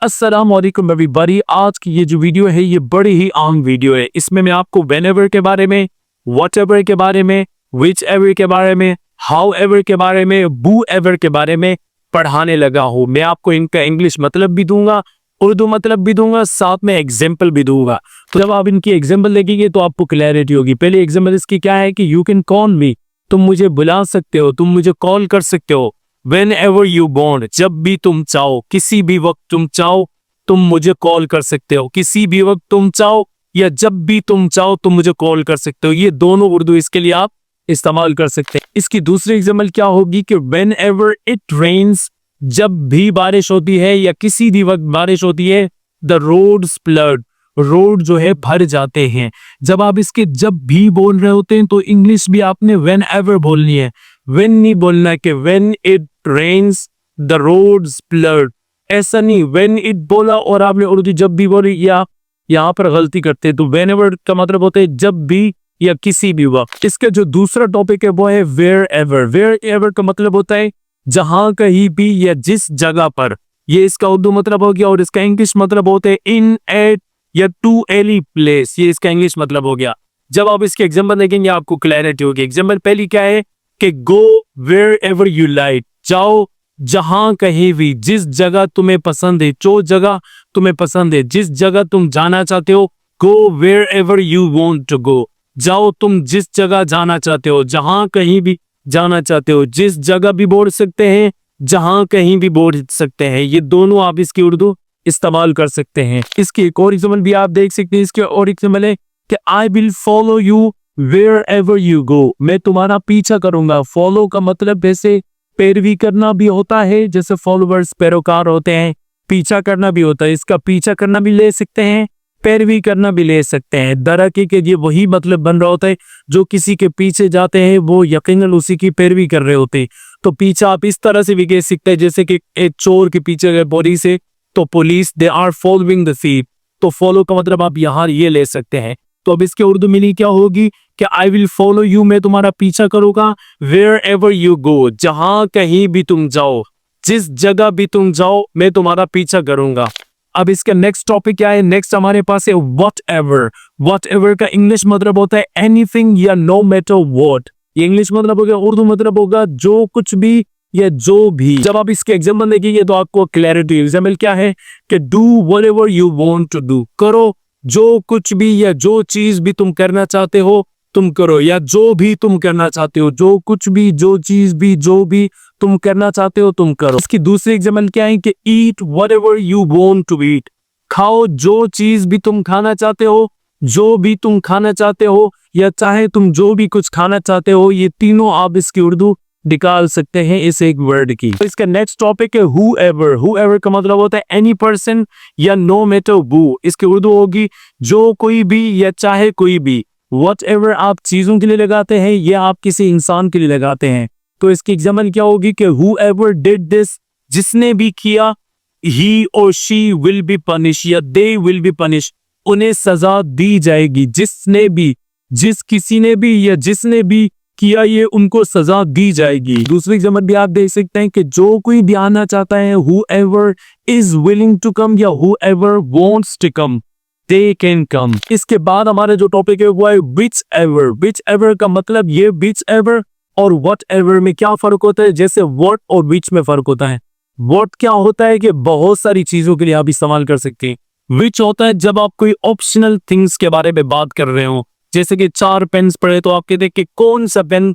अस्सलाम वालेकुम एवरीबॉडी। आज की ये जो वीडियो है ये बड़ी ही आम वीडियो है। इसमें मैं आपको व्हेनेवर के बारे में, व्हाटएवर के बारे में, व्हिचएवर के बारे में, हाउएवर के बारे में, हूएवर के बारे में पढ़ाने लगा हूँ। मैं आपको इनका इंग्लिश मतलब भी दूंगा, उर्दू मतलब भी दूंगा, साथ में एग्जाम्पल भी दूंगा। तो जब आप इनकी एग्जाम्पल देखेंगे तो आपको क्लैरिटी होगी। पहले एग्जाम्पल इसकी क्या है कि यू कैन कॉल मी, तुम मुझे बुला सकते हो, तुम मुझे कॉल कर सकते हो। Whenever you want, जब भी तुम चाहो, किसी भी वक्त तुम चाहो तुम मुझे कॉल कर सकते हो। किसी भी वक्त तुम चाहो या जब भी तुम चाहो तुम मुझे कॉल कर सकते हो। ये दोनों उर्दू इसके लिए आप इस्तेमाल कर सकते हैं। इसकी दूसरी एग्जाम्पल क्या होगी कि whenever it rains, जब भी बारिश होती है या किसी भी वक्त बारिश होती है, the roads flood, रोड जो है भर जाते हैं। जब आप इसके जब भी बोल रहे होते हैं तो इंग्लिश भी आपने whenever बोलनी है। when नहीं बोलना है कि when it rains the roads flood, ऐसा नहीं। when it बोला और आपने उर्दू जब भी बोली, या यहाँ पर गलती करते हैं। तो whenever का मतलब होता है जब भी या किसी भी वक्त। इसका जो दूसरा टॉपिक है वो है wherever। wherever का मतलब होता है जहां कहीं भी या जिस जगह पर। ये इसका उर्दू मतलब हो गया। और इसका इंग्लिश मतलब होता है इन, एट या टू एनी प्लेस। ये इसका इंग्लिश मतलब हो गया। जब आप इसके एग्जाम्पल देखेंगे आपको क्लैरिटी होगी। एग्जाम्पल पहली क्या है कि go wherever you like, जाओ जहां कहीं भी, जिस जगह तुम्हें पसंद है, जो जगह तुम्हें पसंद है, जिस जगह तुम जाना चाहते हो। Go wherever you want to go, जाओ तुम जिस जगह जाना चाहते हो, जहां कहीं भी जाना चाहते हो। जिस जगह भी बोल सकते हैं, जहां कहीं भी बोल सकते हैं। ये दोनों आप इसकी उर्दू इस्तेमाल कर सकते हैं। इसकी एक और एग्जाम्पल भी आप देख सकते हैं। इसके और एग्जाम्पल है कि I will follow you wherever you go, मैं तुम्हारा पीछा करूंगा। फॉलो का मतलब वैसे पैरवी करना भी होता है, जैसे फॉलोवर्स पैरोकार होते हैं। पीछा करना भी होता है। इसका पीछा करना भी ले सकते हैं, पैरवी करना भी ले सकते हैं। दरअसल के ये वही मतलब बन रहा होता है। जो किसी के पीछे जाते हैं वो यकीनन उसी की पैरवी कर रहे होते हैं। तो पीछा आप इस तरह से भी कह सकते हैं, जैसे कि एक चोर के पीछे गए पुलिस से, तो police they are following the thief। तो फॉलो का मतलब आप यहाँ ये ले सकते हैं। तो अब इसके उर्दू मीनिंग क्या होगी कि आई विल फॉलो यू, मैं तुम्हारा पीछा करूंगा। वेयर एवर यू गो, जहां कहीं भी तुम जाओ, जिस जगह भी तुम जाओ मैं तुम्हारा पीछा करूंगा। अब इसका नेक्स्ट टॉपिक क्या है? नेक्स्ट हमारे पास है वॉट एवर। वॉट एवर का इंग्लिश मतलब होता है एनीथिंग या नो मैटर वॉट। ये इंग्लिश मतलब होगा, उर्दू मतलब होगा जो कुछ भी या जो भी। जब आप इसके एग्जाम्पल देखेंगे तो आपको क्लैरिटी। एग्जाम्पल क्या है कि do whatever you want to do, करो जो कुछ भी या जो चीज भी तुम करना चाहते हो तुम करो, या जो भी तुम करना चाहते हो, जो कुछ भी, जो चीज भी, जो भी तुम करना चाहते हो तुम करो। इसकी दूसरी एग्जाम्पल क्या है कि eat whatever you want to eat, खाओ जो चीज भी तुम खाना चाहते हो, जो भी तुम खाना चाहते हो, या चाहे तुम जो भी कुछ खाना चाहते हो। ये तीनों आप इसकी उर्दू निकाल सकते हैं इस एक वर्ड की। तो इसका नेक्स्ट टॉपिक है whoever। whoever का मतलब होता है एनी पर्सन या नो मैटर हु। इसकी उर्दू होगी जो कोई भी या चाहे कोई भी। whatever आप चीजों के लिए लगाते हैं या आप किसी इंसान के लिए लगाते हैं। तो इसकी एग्जाम्पल क्या होगी कि whoever did this, जिसने भी किया, he or she will be punished या they will be punished, उन्हें सजा दी जाएगी। जिसने भी, जिस किसी ने भी या जिसने भी किया ये उनको सजा दी जाएगी। दूसरी एग्जाम्पल भी आप देख सकते हैं कि जो कोई भी आना चाहता है, whoever is willing to come या whoever wants to come, they can come। इसके बाद हमारा जो टॉपिक है वो है whichever। whichever का मतलब ये whichever और whatever में क्या फर्क होता है? जैसे what और which में फर्क होता है। what क्या होता है कि बहुत सारी चीजों के लिए आप इस्तेमाल कर सकते हैं। which होता है जब आप कोई ऑप्शनल थिंग्स के बारे में बात कर रहे हो, जैसे कि 4 पेन्स पड़े तो आप कहते हैं कि कौन सा पेन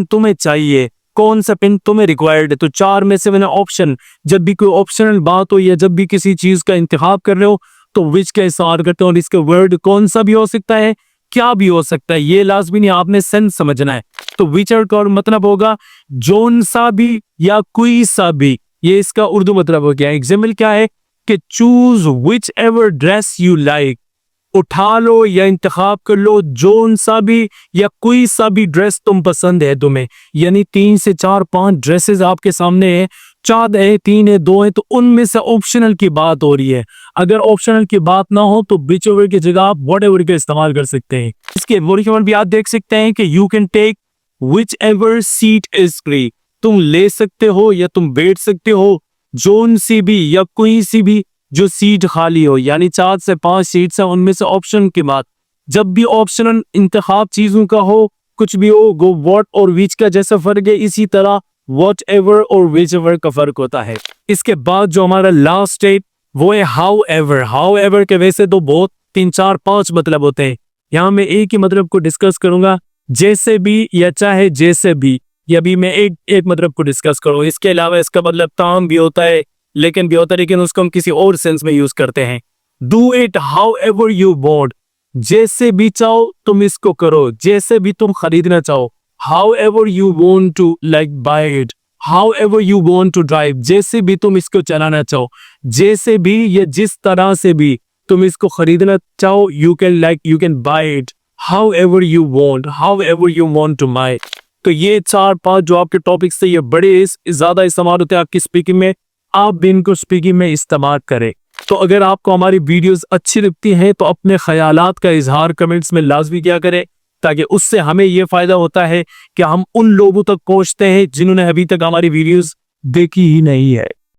तुम्हें चाहिए, कौन सा पेन तुम्हें रिक्वायर्ड है। तो 4 में से मैंने ऑप्शन, जब भी कोई ऑप्शनल बात हो या जब भी किसी चीज का इंतखाब कर रहे हो तो विच का इस्तेमाल करते हो। और इसके वर्ड कौन सा भी हो सकता है, क्या भी हो सकता है, ये लाजमी नहीं, आपने सेंस समझना है। तो विचर का मतलब होगा जोन सा भी या कोई सा भी। ये इसका उर्दू मतलब हो गया। एग्जाम्पल क्या है कि choose which ever dress you like, उठा लो या इंतखाब कर लो जोन सा भी या कोई सा भी ड्रेस तुम पसंद है तुम्हें। यानी 3 से 4 5 ड्रेसेस आपके सामने है, 4 है, 3 है, 2 है, तो उनमें से ऑप्शनल की बात हो रही है। अगर ऑप्शनल की बात ना हो तो whichever की जगह आप whatever का इस्तेमाल कर सकते हैं। इसके वर्ड भी आप देख सकते हैं कि you can take whichever seat is free, तुम ले सकते हो या तुम बैठ सकते हो जोन सी भी या कोई सी भी जो सीट खाली हो, यानी 4 से 5 सीट्स है, उनमें से ऑप्शन के बाद जब भी ऑप्शनल इंतखाब चीजों का हो, कुछ भी हो, गो व्हाट और विच का जैसा फर्क है, इसी तरह वॉट एवर और विच एवर का फर्क होता है। इसके बाद जो हमारा लास्ट है वो है हाउ एवर। हाउ एवर के वैसे तो बहुत 3 4 5 मतलब होते हैं, यहाँ मैं एक ही मतलब को डिस्कस करूंगा, जैसे भी या चाहे जैसे भी, या भी मैं एक मतलब को डिस्कस करूँ। इसके अलावा इसका मतलब ताम भी होता है, लेकिन उसको हम किसी और सेंस में यूज करते हैं। Do it however you want, जैसे भी चाहो तुम इसको करो, जैसे भी तुम खरीदना चाहो। However you want to like buy it, however you want to drive, जैसे भी तुम इसको चलाना चाहो, जैसे भी या जिस तरह से भी तुम इसको खरीदना चाहो, you can buy it however you want to buy. तो ये 4-5 जो आपके टॉपिक्स थे, ये बड़े ज्यादा इस्तेमाल होते हैं आपकी स्पीकिंग में, आप भी इनको स्पीकिंग में इस्तेमाल करें। तो अगर आपको हमारी वीडियोस अच्छी लगती हैं तो अपने ख्यालात का इजहार कमेंट्स में लाजमी किया करें, ताकि उससे हमें यह फायदा होता है कि हम उन लोगों तक पहुंचते हैं जिन्होंने अभी तक हमारी वीडियोस देखी ही नहीं है।